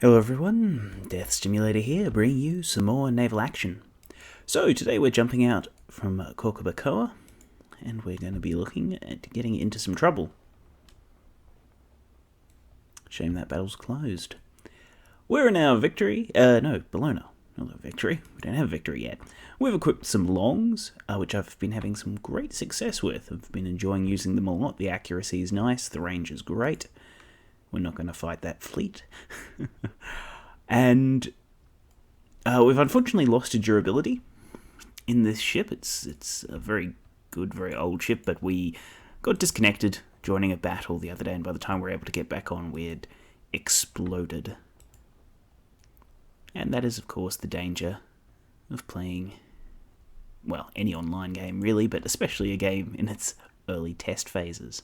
Hello everyone, Death Stimulator here, bringing you some more naval action. So today we're jumping out from Korkabakoa, and we're going to be looking at getting into some trouble. Shame that battle's closed. We're in our victory, Bologna. Not victory, we don't have victory yet. We've equipped some longs, which I've been having some great success with. I've been enjoying using them a lot. The accuracy is nice, the range is great. We're not going to fight that fleet. And we've unfortunately lost a durability in this ship. It's a very good, very old ship, but we got disconnected joining a battle the other day, and by the time we were able to get back on, we had exploded. And that is, of course, the danger of playing, well, any online game really, but especially a game in its early test phases.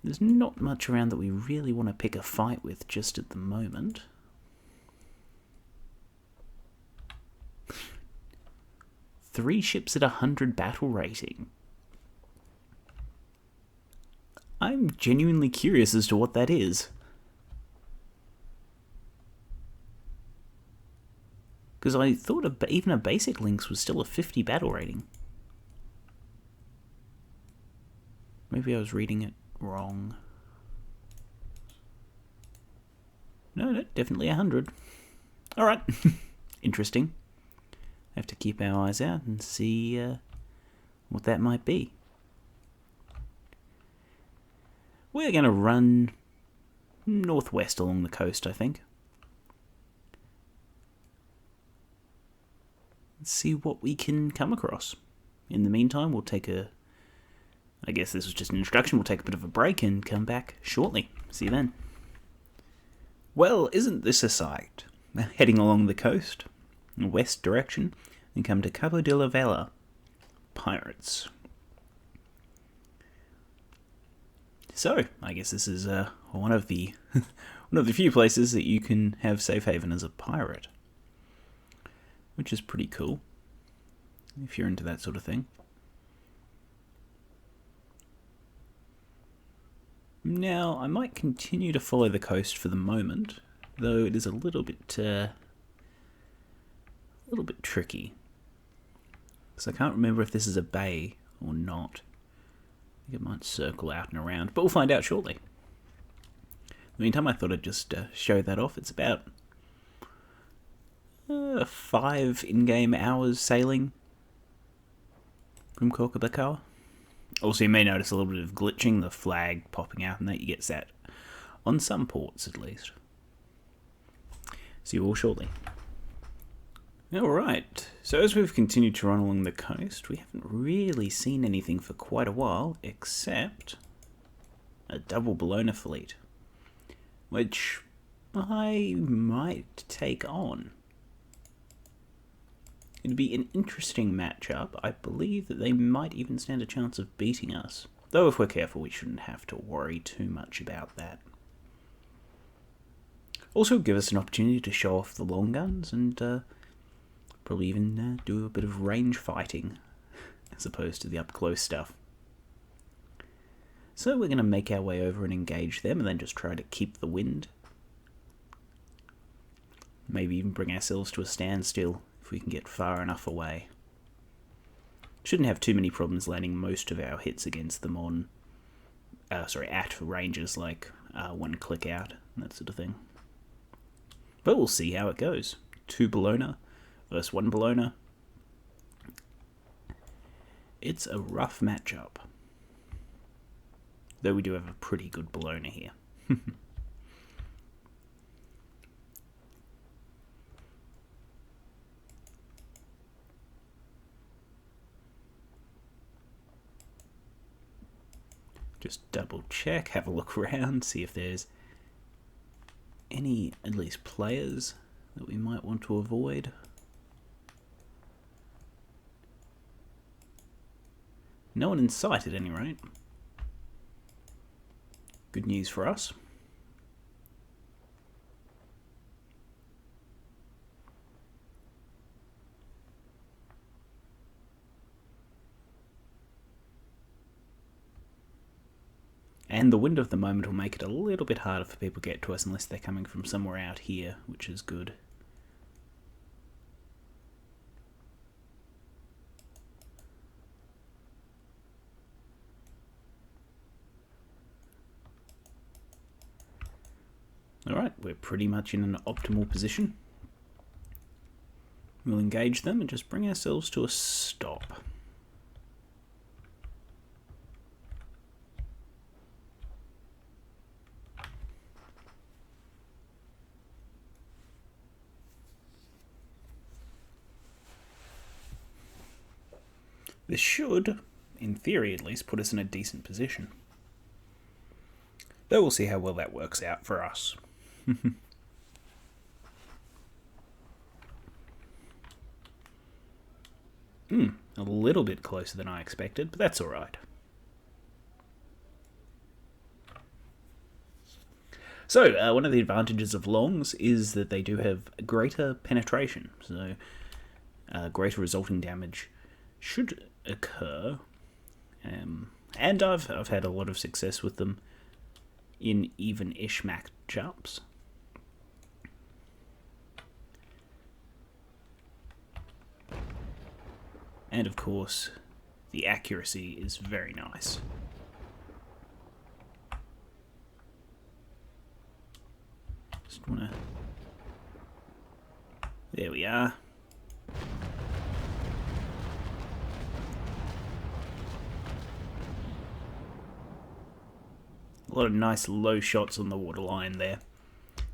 There's not much around that we really want to pick a fight with just at the moment. Three ships at 100 battle rating. I'm genuinely curious as to what that is. Because I thought even a basic Lynx was still a 50 battle rating. Maybe I was reading it wrong. No, definitely 100. Alright, interesting. Have to keep our eyes out and see what that might be. We're going to run northwest along the coast, I think. Let's see what we can come across. In the meantime, we'll take I guess this was just an introduction. We'll take a bit of a break and come back shortly. See you then. Well, isn't this a sight? Heading along the coast, west direction, and come to Cabo de la Vela. Pirates. So, I guess this is one of the few places that you can have safe haven as a pirate, which is pretty cool if you're into that sort of thing. Now, I might continue to follow the coast for the moment, though it is a little bit tricky, because I can't remember if this is a bay or not. I think it might circle out and around, but we'll find out shortly. In the meantime, I thought I'd just show that off. It's about 5 in-game hours sailing from Korkabakoa. Also, you may notice a little bit of glitching, the flag popping out, and that you get that on some ports at least. See you all shortly. Alright, so as we've continued to run along the coast, we haven't really seen anything for quite a while, except a double Bologna fleet, which I might take on. It'd be an interesting matchup. I believe that they might even stand a chance of beating us. Though if we're careful, we shouldn't have to worry too much about that. Also give us an opportunity to show off the long guns and probably even do a bit of range fighting as opposed to the up-close stuff. So we're going to make our way over and engage them and then just try to keep the wind. Maybe even bring ourselves to a standstill if we can get far enough away. Shouldn't have too many problems landing most of our hits against them on, at ranges like 1 click out and that sort of thing. But we'll see how it goes. 2 Bologna versus 1 Bologna. It's a rough matchup. Though we do have a pretty good Bologna here. Just double check, have a look around, see if there's any, at least players, that we might want to avoid. No one in sight at any rate. Good news for us. And the wind of the moment will make it a little bit harder for people to get to us unless they're coming from somewhere out here, which is good. Alright, we're pretty much in an optimal position. We'll engage them and just bring ourselves to a stop. This should, in theory at least, put us in a decent position. Though we'll see how well that works out for us. A little bit closer than I expected, but that's alright. So, one of the advantages of longs is that they do have greater penetration, so greater resulting damage should occur, and I've had a lot of success with them in even-ish matchups. And of course, the accuracy is very nice. Just wanna... There we are. A lot of nice low shots on the waterline there.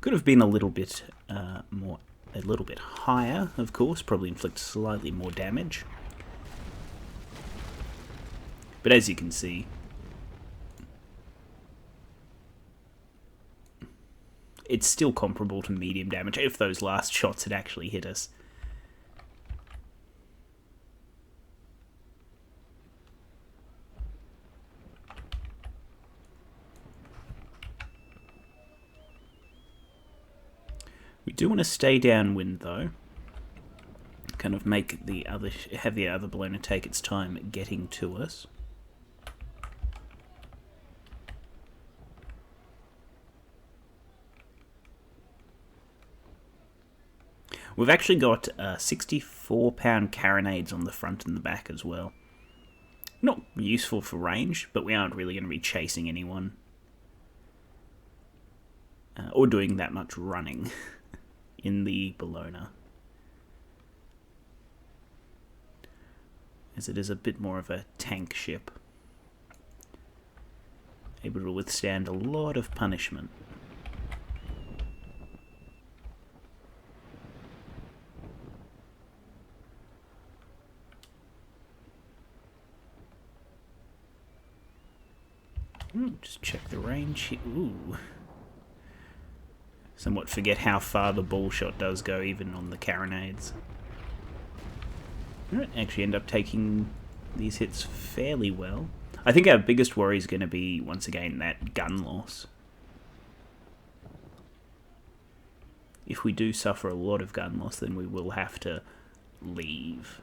Could have been a little bit a little bit higher, of course, probably inflict slightly more damage. But as you can see, it's still comparable to medium damage if those last shots had actually hit us. We do want to stay downwind though. Kind of make have the other balloon take its time getting to us. We've actually got 64-pound carronades on the front and the back as well. Not useful for range, but we aren't really going to be chasing anyone. Or doing that much running in the Bellona. As it is a bit more of a tank ship. Able to withstand a lot of punishment. Just check the range. Ooh. Somewhat forget how far the ball shot does go, even on the carronades. Alright, actually end up taking these hits fairly well. I think our biggest worry is going to be, once again, that gun loss. If we do suffer a lot of gun loss, then we will have to leave.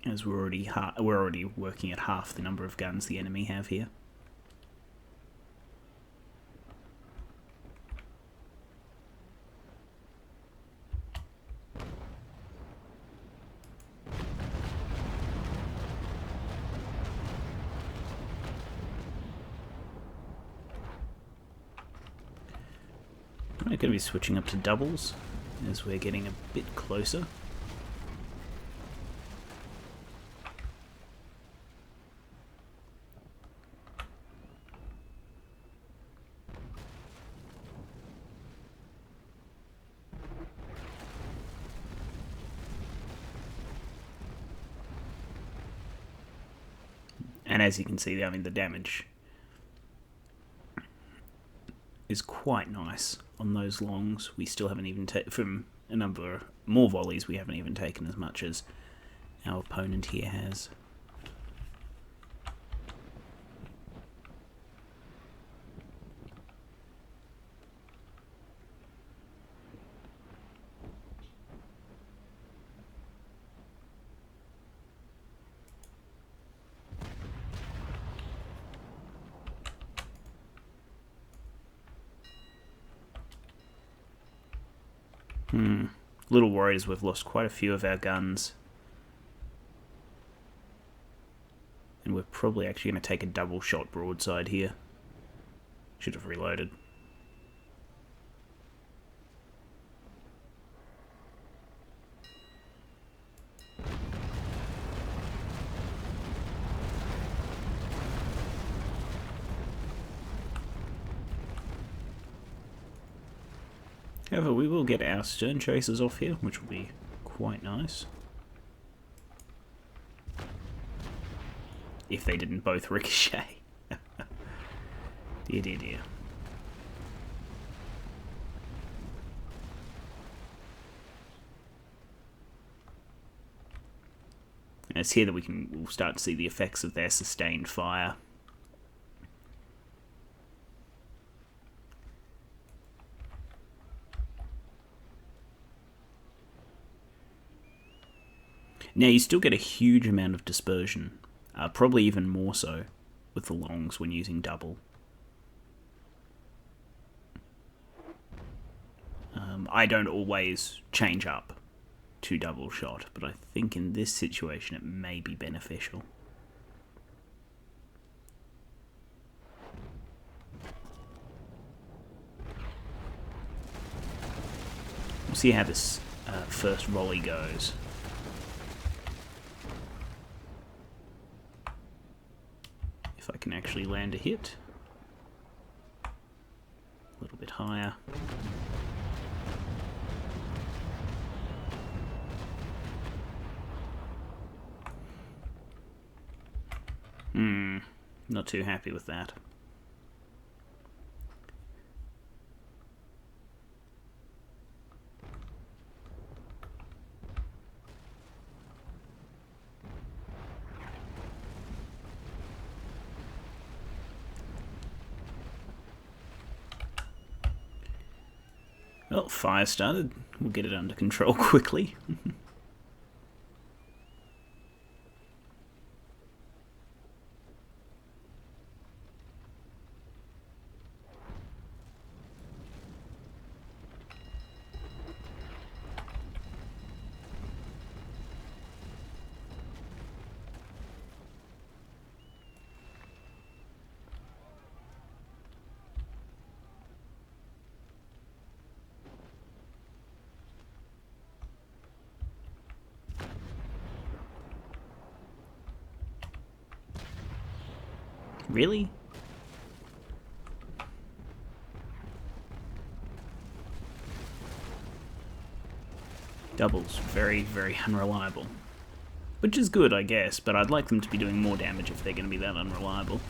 As we're already working at half the number of guns the enemy have here. We're going to be switching up to doubles as we're getting a bit closer. And as you can see, I mean, the damage is quite nice on those longs. We still haven't even taken, from a number more volleys, we haven't even taken as much as our opponent here has. Little worried as we've lost quite a few of our guns. And we're probably actually going to take a double shot broadside here. Should have reloaded. However, we will get our stern chasers off here, which will be quite nice. If they didn't both ricochet. Dear, dear, dear. And it's here that we'll start to see the effects of their sustained fire. Now you still get a huge amount of dispersion, probably even more so with the longs when using double. I don't always change up to double shot, but I think in this situation it may be beneficial. We'll see how this first volley goes. If I can actually land a hit. A little bit higher. Not too happy with that. Well, fire started. We'll get it under control quickly. Really? Doubles, very, very unreliable. Which is good, I guess, but I'd like them to be doing more damage if they're going to be that unreliable.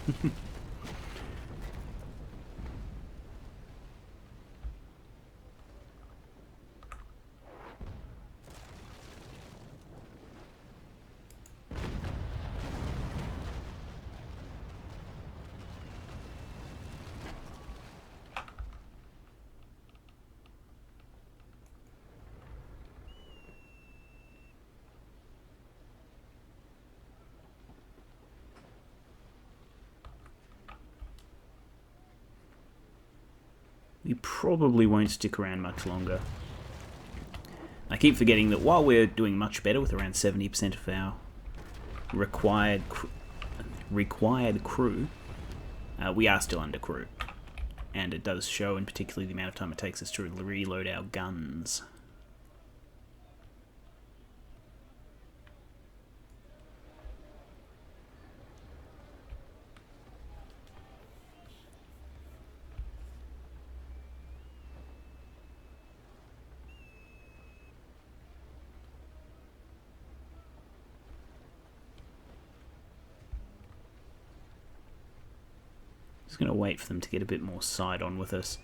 We probably won't stick around much longer. I keep forgetting that while we're doing much better with around 70% of our required crew, we are still under crew. And it does show, in particular, the amount of time it takes us to reload our guns. Just going to wait for them to get a bit more side on with us.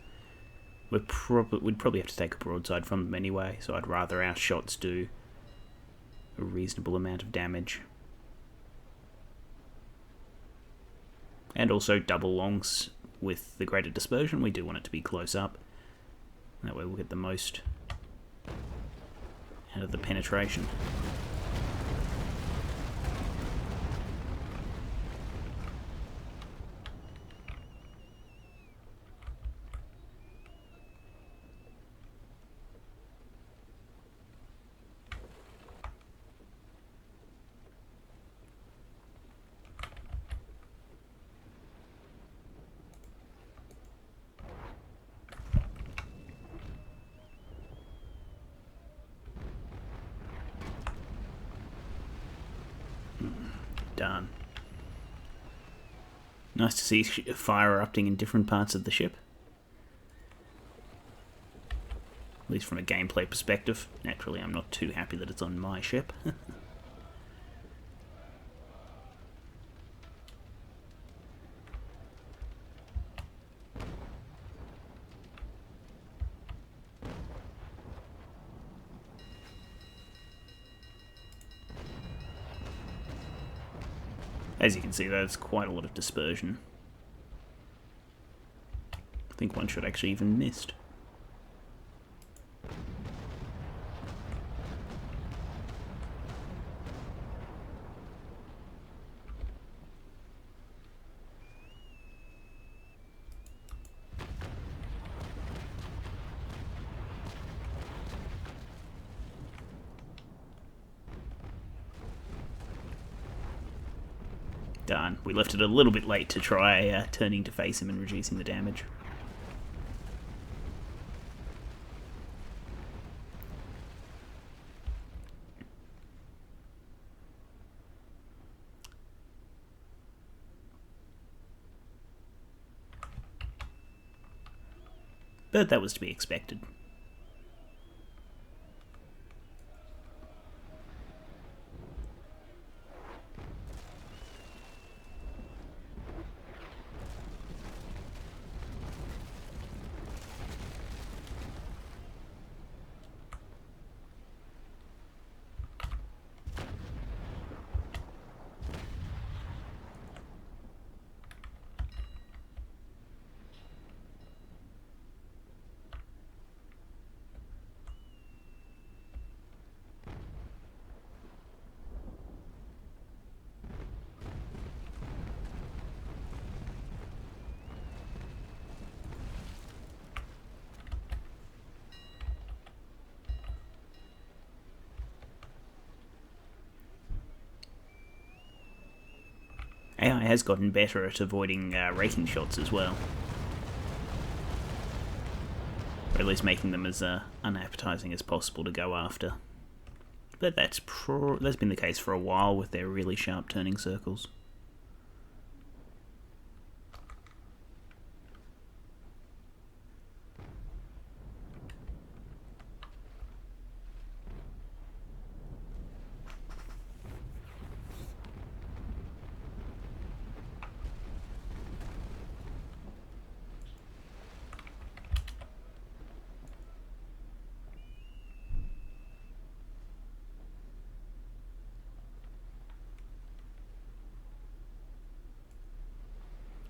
We'd probably have to take a broadside from them anyway, so I'd rather our shots do a reasonable amount of damage. And also double longs with the greater dispersion. We do want it to be close up. That way we'll get the most out of the penetration. Darn. Nice to see fire erupting in different parts of the ship. At least from a gameplay perspective. Naturally, I'm not too happy that it's on my ship. As you can see, there's quite a lot of dispersion. I think one should actually even missed. Darn, we left it a little bit late to try turning to face him and reducing the damage. But that was to be expected. AI has gotten better at avoiding raking shots as well. Or at least making them as unappetizing as possible to go after. But that's been the case for a while with their really sharp turning circles.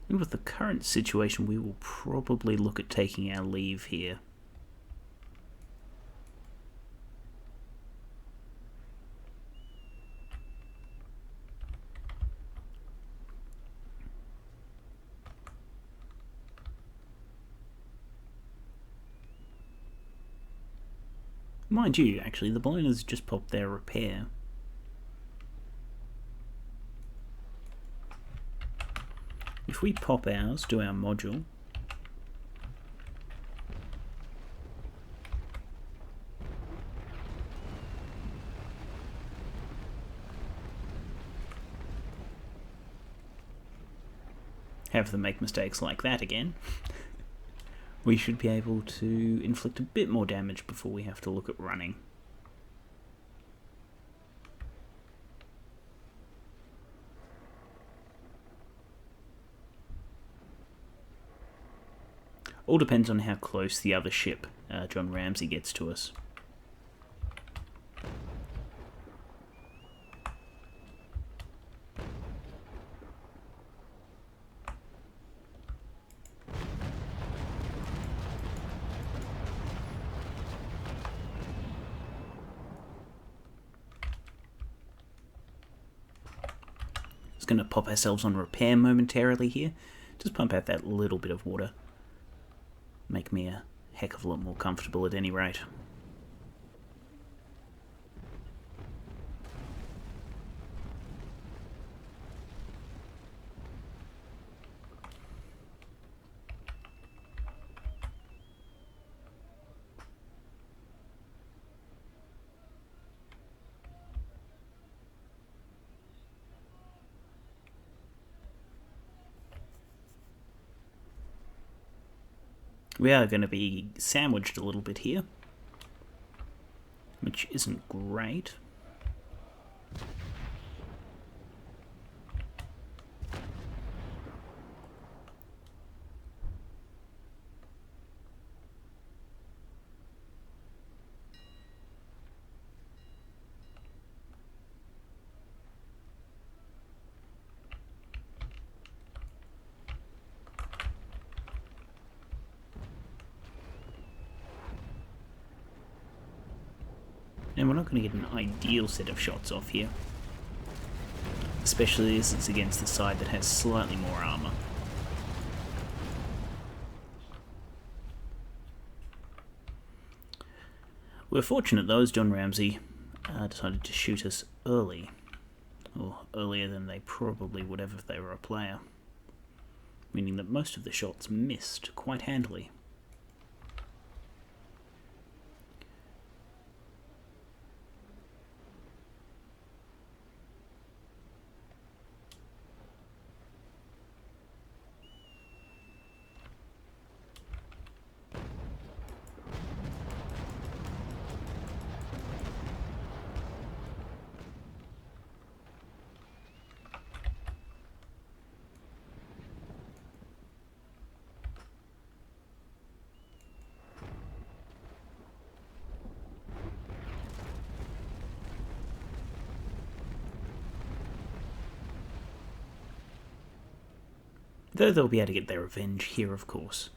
And with the current situation, we will probably look at taking our leave here. Mind you, actually, the ballooners just popped their repair. If we pop ours, do our module, have them make mistakes like that again, we should be able to inflict a bit more damage before we have to look at running. All depends on how close the other ship, John Ramsey, gets to us. Just going to pop ourselves on repair momentarily here. Just pump out that little bit of water. Make me a heck of a lot more comfortable at any rate. We are going to be sandwiched a little bit here, which isn't great. And we're not going to get an ideal set of shots off here, especially as it's against the side that has slightly more armour. We're fortunate though, as John Ramsey decided to shoot us early, or earlier than they probably would have if they were a player, meaning that most of the shots missed quite handily. Though they'll be able to get their revenge here, of course.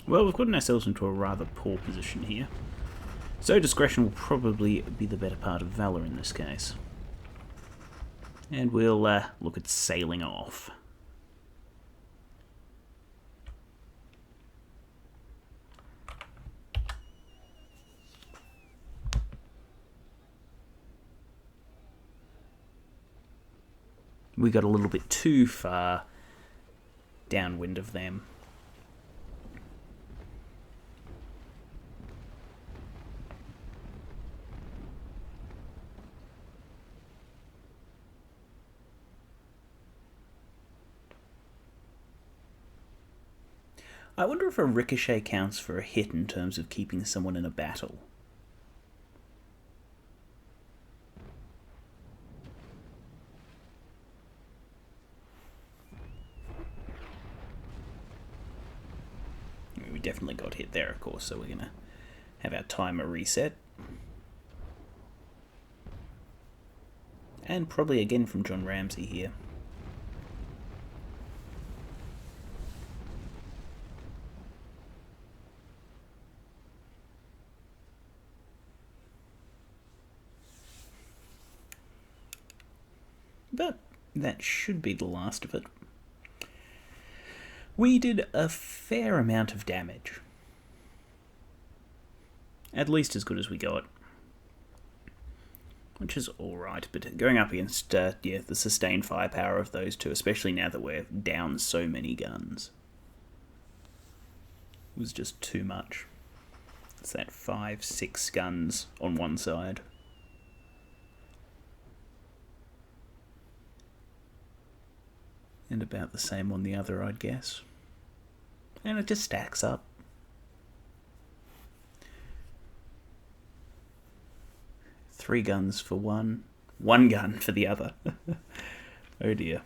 Well, we've gotten ourselves into a rather poor position here, so discretion will probably be the better part of valour in this case. And we'll look at sailing off. We got a little bit too far downwind of them. I wonder if a ricochet counts for a hit in terms of keeping someone in a battle. We definitely got hit there, of course, so we're going to have our timer reset. And probably again from John Ramsey here. But that should be the last of it. We did a fair amount of damage. At least as good as we got. Which is alright, but going up against the sustained firepower of those two, especially now that we're down so many guns, was just too much. It's that 5-6 guns on one side. And about the same on the other, I'd guess. And it just stacks up. Three guns for one gun for the other. Oh dear.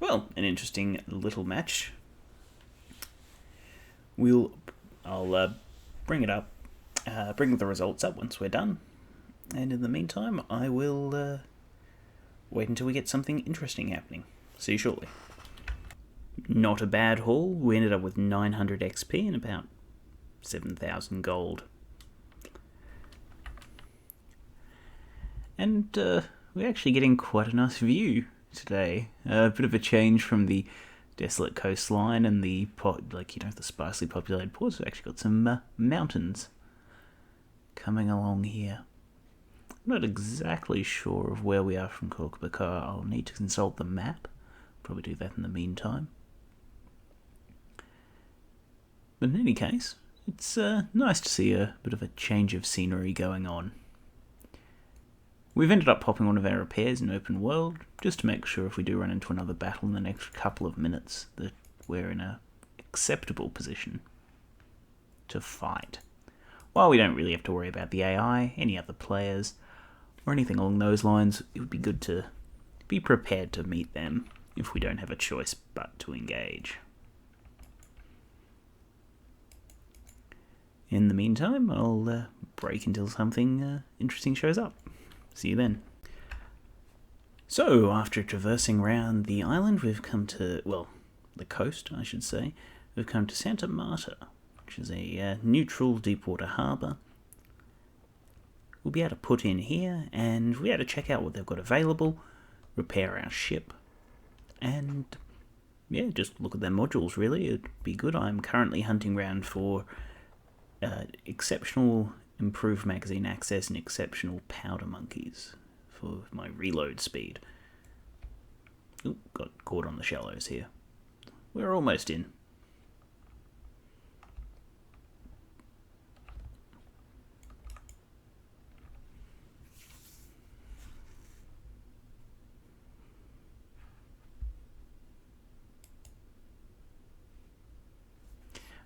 Well, an interesting little match. I'll bring it up, bring the results up once we're done. And in the meantime, I will wait until we get something interesting happening. See you shortly. Not a bad haul. We ended up with 900 XP and about 7,000 gold. And we're actually getting quite a nice view today. A bit of a change from the desolate coastline and the the sparsely populated ports. We've actually got some mountains coming along here. I'm not exactly sure of where we are from Korkbakar. I'll need to consult the map. Probably do that in the meantime. But in any case, it's nice to see a bit of a change of scenery going on. We've ended up popping one of our repairs in open world, just to make sure if we do run into another battle in the next couple of minutes that we're in an acceptable position to fight. While we don't really have to worry about the AI, any other players, or anything along those lines, it would be good to be prepared to meet them if we don't have a choice but to engage. In the meantime, I'll break until something interesting shows up. See you then. So, after traversing around the island, we've come to, the coast, I should say. We've come to Santa Marta, which is a neutral deepwater harbour. We'll be able to put in here, and we'll be able to check out what they've got available, repair our ship, and just look at their modules, really. It'd be good. I'm currently hunting around for exceptional improved magazine access and exceptional powder monkeys for my reload speed. Ooh, got caught on the shallows here. We're almost in.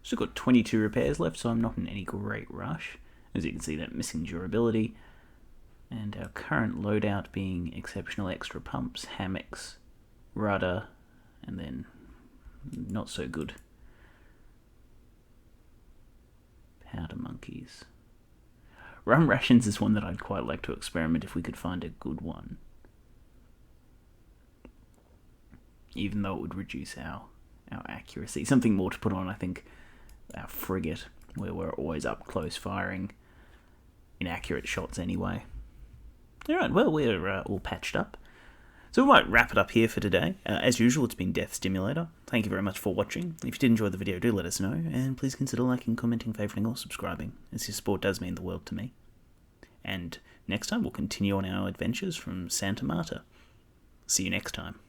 Still got 22 repairs left, so I'm not in any great rush. As you can see, that missing durability. And our current loadout being exceptional extra pumps, hammocks, rudder, and then not so good powder monkeys. Rum rations is one that I'd quite like to experiment if we could find a good one. Even though it would reduce our accuracy. Something more to put on, I think, our frigate, where we're always up close firing inaccurate shots anyway. Alright, well, we're all patched up. So we might wrap it up here for today. As usual, it's been Death Stimulator. Thank you very much for watching. If you did enjoy the video, do let us know, and please consider liking, commenting, favouring, or subscribing, as your support does mean the world to me. And next time, we'll continue on our adventures from Santa Marta. See you next time.